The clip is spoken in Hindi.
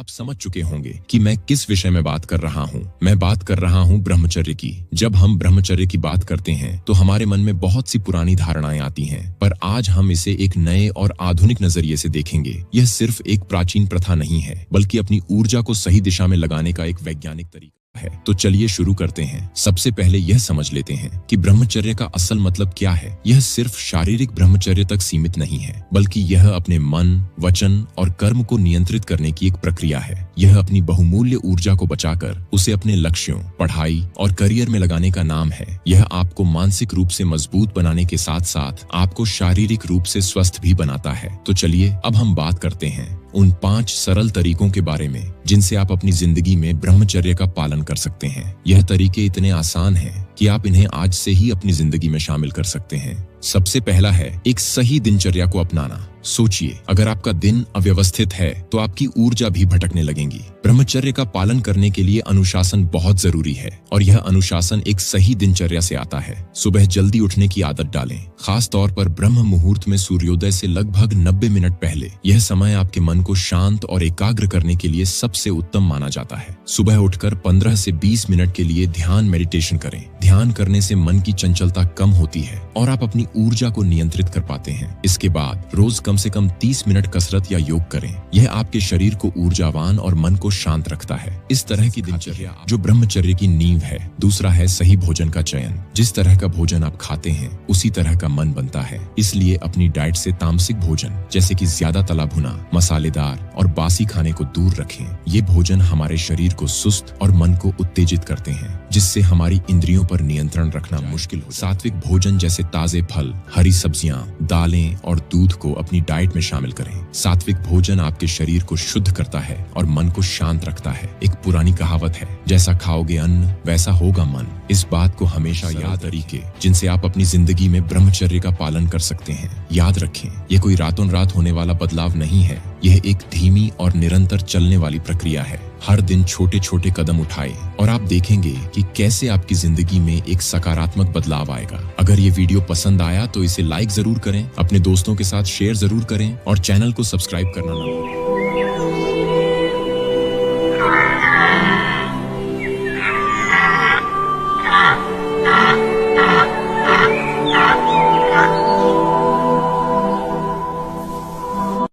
समझ चुके होंगे कि मैं किस विषय में बात कर रहा हूँ। मैं बात कर रहा हूँ ब्रह्मचर्य की। जब हम ब्रह्मचर्य की बात करते हैं तो हमारे मन में बहुत सी पुरानी धारणाएं आती हैं, पर आज हम इसे एक नए और आधुनिक नजरिए से देखेंगे। यह सिर्फ एक प्राचीन प्रथा नहीं है, बल्कि अपनी ऊर्जा को सही दिशा में लगाने का एक वैज्ञानिक तरीका है। तो चलिए शुरू करते हैं। सबसे पहले यह समझ लेते हैं कि ब्रह्मचर्य का असल मतलब क्या है। यह सिर्फ शारीरिक ब्रह्मचर्य तक सीमित नहीं है, बल्कि यह अपने मन, वचन और कर्म को नियंत्रित करने की एक प्रक्रिया है। यह अपनी बहुमूल्य ऊर्जा को बचाकर उसे अपने लक्ष्यों, पढ़ाई और करियर में लगाने का नाम है। यह आपको मानसिक रूप से मजबूत बनाने के साथ साथ आपको शारीरिक रूप से स्वस्थ भी बनाता है। तो चलिए अब हम बात करते हैं उन 5 सरल तरीकों के बारे में जिनसे आप अपनी जिंदगी में ब्रह्मचर्य का पालन कर सकते हैं। यह तरीके इतने आसान हैं कि आप इन्हें आज से ही अपनी जिंदगी में शामिल कर सकते हैं। सबसे पहला है एक सही दिनचर्या को अपनाना। सोचिए, अगर आपका दिन अव्यवस्थित है तो आपकी ऊर्जा भी भटकने लगेगी। ब्रह्मचर्य का पालन करने के लिए अनुशासन बहुत जरूरी है, और यह अनुशासन एक सही दिनचर्या से आता है। सुबह जल्दी उठने की आदत डालें, खास तौर पर ब्रह्म मुहूर्त में सूर्योदय से लगभग 90 मिनट पहले। यह समय आपके मन को शांत और एकाग्र करने के लिए सबसे उत्तम माना जाता है। सुबह उठकर 15 से 20 मिनट के लिए ध्यान मेडिटेशन करें। ध्यान करने से मन की चंचलता कम होती है और आप अपनी ऊर्जा को नियंत्रित कर पाते हैं। इसके बाद रोज कम से कम 30 मिनट कसरत या योग करें। यह आपके शरीर को ऊर्जावान और मन को शांत रखता है। इस तरह की दिनचर्या जो ब्रह्मचर्य की नींव है। दूसरा है सही भोजन का चयन। जिस तरह का भोजन आप खाते हैं उसी तरह का मन बनता है। इसलिए अपनी डाइट से तामसिक भोजन जैसे कि ज्यादा तला भुना, मसालेदार और बासी खाने को दूर रखें। ये भोजन हमारे शरीर को सुस्त और मन को उत्तेजित करते हैं, जिससे हमारी इंद्रियों पर नियंत्रण रखना मुश्किल हो। सात्विक भोजन जैसे ताजे फल, हरी सब्जियां, दालें और दूध को अपनी डाइट में शामिल करें। सात्विक भोजन आपके शरीर को शुद्ध करता है और मन को शांत रखता है। एक पुरानी कहावत है, जैसा खाओगे अन्न वैसा होगा मन। इस बात को हमेशा याद तरीके जिनसे आप अपनी जिंदगी में ब्रह्मचर्य का पालन कर सकते हैं। याद रखें, ये कोई रातों रात होने वाला बदलाव नहीं है। यह एक धीमी और निरंतर चलने वाली प्रक्रिया है। हर दिन छोटे छोटे कदम उठाएं और आप देखेंगे कि कैसे आपकी जिंदगी में एक सकारात्मक बदलाव आएगा। अगर ये वीडियो पसंद आया तो इसे लाइक जरूर करें, अपने दोस्तों के साथ शेयर जरूर करें और चैनल को सब्सक्राइब करना ना भूलें।